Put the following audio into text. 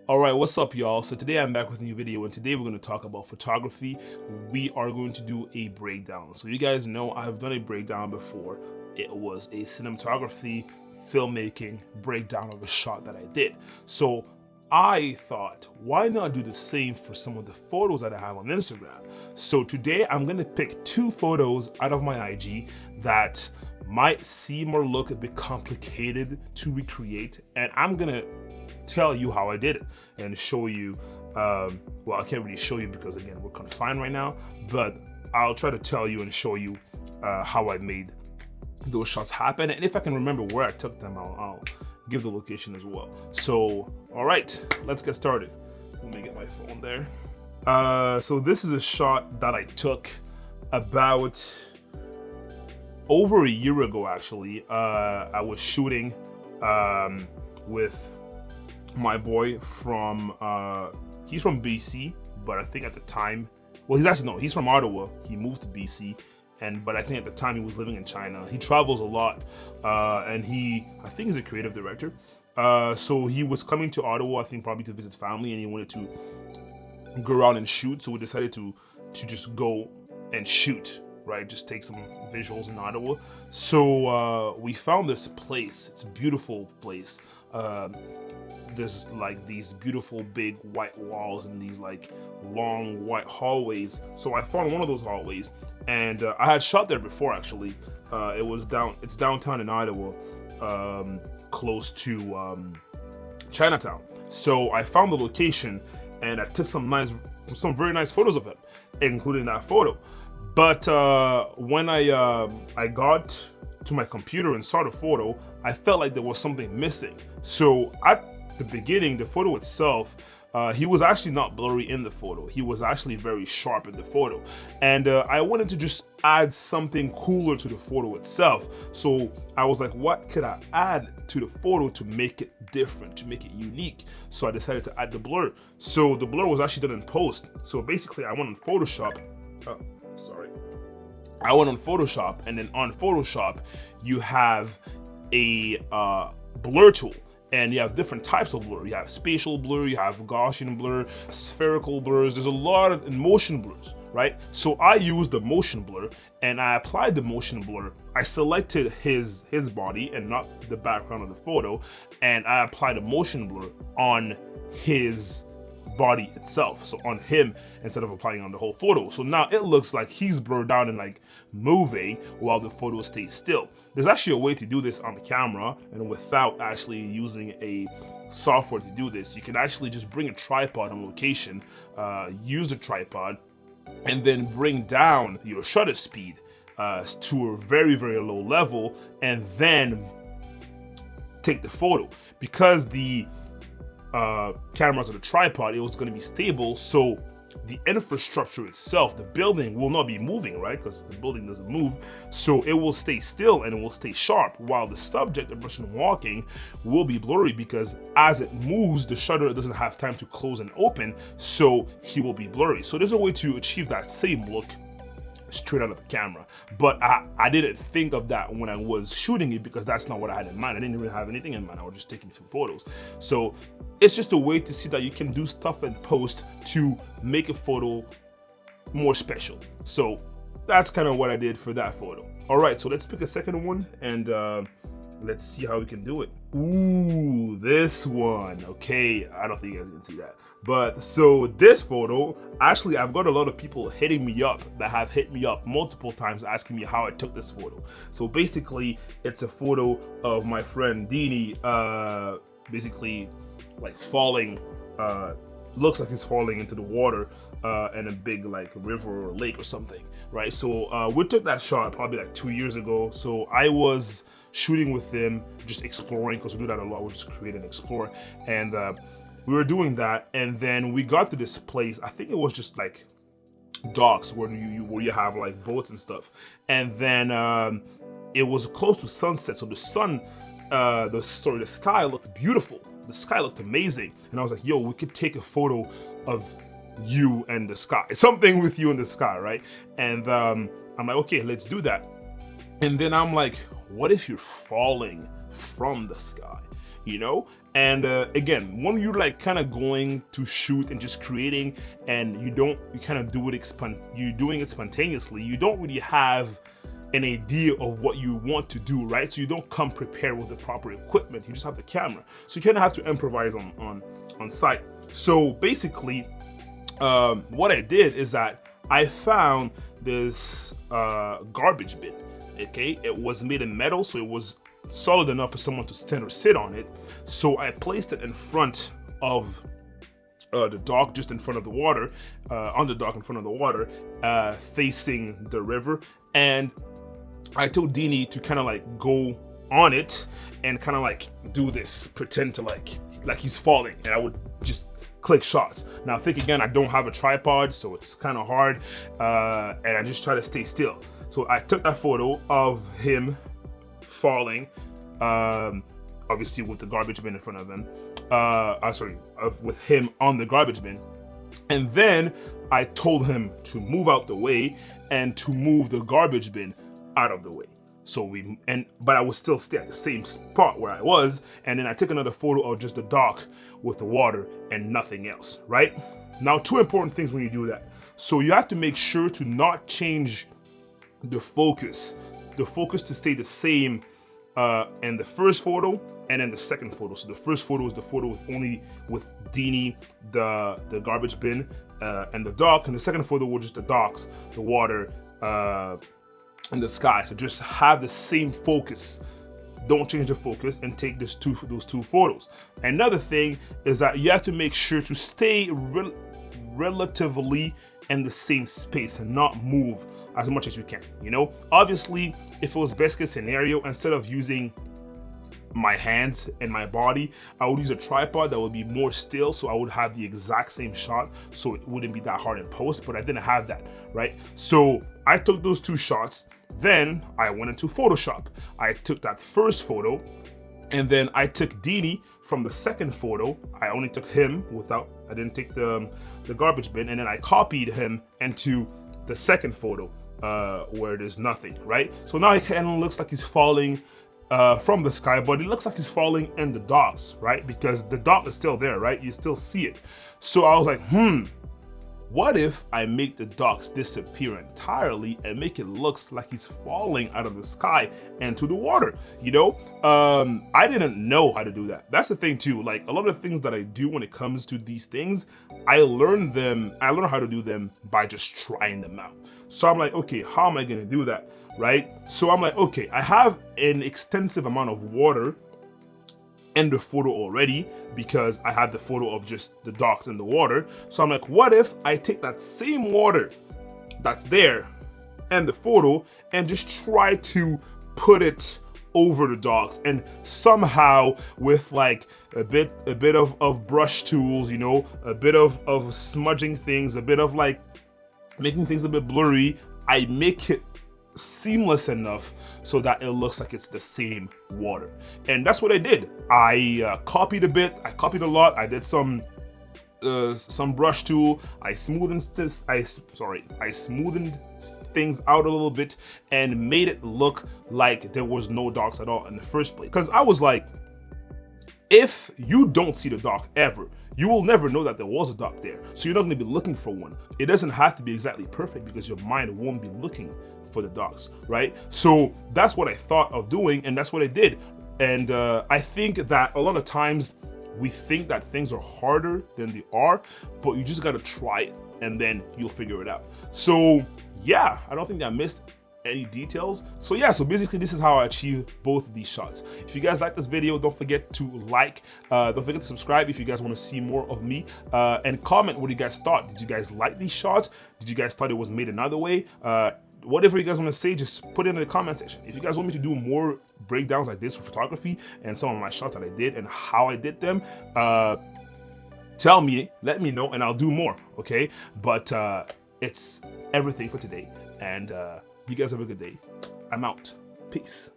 Alright, what's up y'all? So today I'm back with a new video, and today we're going to talk about photography. We are going to do a breakdown. So you guys know I've done a breakdown before. It was a cinematography, filmmaking breakdown of a shot that I did. So I thought, why not do the same for some of the photos that I have on Instagram? So today I'm going to pick two photos out of my IG that might seem or look a bit complicated to recreate, and I'm going to tell you how I did it and show you, well, I can't really show you because again, we're confined right now, but I'll try to tell you and show you how I made those shots happen. And if I can remember where I took them, I'll give the location as well. So, all right, let's get started. Let me get my phone there. So this is a shot that I took about over a year ago, actually. I was shooting with my boy from he's from BC, but I think at the time, well, he's from Ottawa. He moved to BC, but I think at the time he was living in China. He travels a lot, and I think he's a creative director. So he was coming to Ottawa, I think probably to visit family, and he wanted to go around and shoot. So we decided to just go and shoot, right? Just take some visuals in Ottawa. So we found this place. It's a beautiful place. There's like these beautiful big white walls and these like long white hallways. So I found one of those hallways, and I had shot there before actually. It's downtown in Ottawa, close to Chinatown. So I found the location and I took some very nice photos of it, including that photo. But when I got to my computer and saw the photo, I felt like there was something missing. So at the beginning, the photo itself, he was actually not blurry in the photo. He was actually very sharp in the photo. And I wanted to just add something cooler to the photo itself. So I was like, what could I add to the photo to make it different, to make it unique? So I decided to add the blur. So the blur was actually done in post. So basically I went on Photoshop. I went on Photoshop, and then on Photoshop, you have a blur tool. And you have different types of blur. You have spatial blur, you have Gaussian blur, spherical blurs. There's a lot of motion blurs, right? So I used the motion blur, and I applied the motion blur. I selected his body and not the background of the photo, and I applied a motion blur on his body itself, so on him instead of applying on the whole photo. So now it looks like he's blurred out and like moving while the photo stays still. There's actually a way to do this on the camera, and without actually using a software to do this, you can actually just bring a tripod on location, use the tripod, and then bring down your shutter speed to a very, very low level, and then take the photo. Because the cameras on the tripod, it was going to be stable, so the infrastructure itself, the building, will not be moving, right? Because the building doesn't move, so it will stay still and it will stay sharp, while the subject, the person walking, will be blurry because as it moves, the shutter doesn't have time to close and open, so he will be blurry. So there's a way to achieve that same look straight out of the camera, but I didn't think of that when I was shooting it because that's not what I had in mind. I didn't even have anything in mind. I was just taking some photos. So it's just a way to see that you can do stuff in post to make a photo more special. So that's kind of what I did for that photo. All right, so let's pick a second one and let's see how we can do it. Ooh, this one. Okay, I don't think you guys can see that. But so this photo, actually, I've got a lot of people hitting me up that have hit me up multiple times asking me how I took this photo. So basically, it's a photo of my friend Dini, basically like falling, looks like he's falling into the water in a big like river or lake or something, right? So we took that shot probably like 2 years ago. So I was shooting with him, just exploring, because we do that a lot. We just create and explore, and we were doing that, and then we got to this place. I think it was just like docks where you have like boats and stuff, and then it was close to sunset, so the sun, the sky looked beautiful. The sky looked amazing, and I was like, yo, we could take a photo of you and the sky, something with you in the sky, right? And I'm like, okay, let's do that. And then I'm like, what if you're falling from the sky? you know? And again, when you're like kind of going to shoot and just creating, and you kind of do it you're doing it spontaneously, you don't really have an idea of what you want to do, right? So you don't come prepared with the proper equipment. You just have the camera, so you kind of have to improvise on site. So basically, what I did is that I found this garbage bin. Okay, it was made in metal, so it was solid enough for someone to stand or sit on it. So I placed it in front of the dock, just in front of the water, on the dock in front of the water, facing the river. And I told Dini to kind of like go on it and kind of like do this, pretend to like he's falling, and I would just click shots. Now think again, I don't have a tripod, so it's kind of hard, and I just try to stay still. So I took that photo of him falling, obviously with the garbage bin in front of him. With him on the garbage bin. And then I told him to move out the way and to move the garbage bin out of the way. But I was still stay at the same spot where I was. And then I took another photo of just the dock with the water and nothing else, right? Now, two important things when you do that. So you have to make sure to not change the focus to stay the same in the first photo and in the second photo. So the first photo is the photo with Dini, the garbage bin, and the dock, and the second photo was just the docks, the water, and the sky. So just have the same focus. Don't change the focus and take those two photos. Another thing is that you have to make sure to stay relatively in the same space and not move as much as you can. You know, obviously, if it was best case scenario, instead of using my hands and my body, I would use a tripod that would be more still, so I would have the exact same shot, so it wouldn't be that hard in post. But I didn't have that, right? So I took those two shots. Then I went into Photoshop. I took that first photo, and then I took Dini from the second photo. I only took him I didn't take the garbage bin, and then I copied him into the second photo where there's nothing, right? So now it kind of looks like he's falling from the sky, but it looks like he's falling in the docks, right? Because the dock is still there, right? You still see it. So I was like, what if I make the docks disappear entirely and make it looks like he's falling out of the sky into the water? You know, I didn't know how to do that. That's the thing too. Like a lot of the things that I do when it comes to these things, I learned how to do them by just trying them out. So I'm like, okay, how am I gonna do that, right? So I'm like, okay, I have an extensive amount of water in the photo already because I had the photo of just the docks and the water. So I'm like, what if I take that same water that's there and the photo and just try to put it over the docks, and somehow with like a bit of brush tools, you know, a bit of smudging things, a bit of like making things a bit blurry, I make it seamless enough so that it looks like it's the same water. And that's what I did. I copied a bit, I copied a lot, I did some brush tool, I smoothened things out a little bit and made it look like there was no docks at all in the first place. Because I was like, if you don't see the dock ever, you will never know that there was a dock there. So you're not going to be looking for one. It doesn't have to be exactly perfect because your mind won't be looking for the docks, right? So that's what I thought of doing, and that's what I did. And I think that a lot of times we think that things are harder than they are, but you just got to try it and then you'll figure it out. So yeah, I don't think that I missed any details. So yeah, so basically this is how I achieve both of these shots. If you guys like this video, don't forget to like, don't forget to subscribe if you guys want to see more of me, and comment what you guys thought. Did you guys like these shots? Did you guys thought it was made another way? Whatever you guys want to say, just put it in the comment section. If you guys want me to do more breakdowns like this for photography and some of my shots that I did and how I did them, tell me, let me know, and I'll do more, okay? But it's everything for today, and you guys have a good day. I'm out. Peace.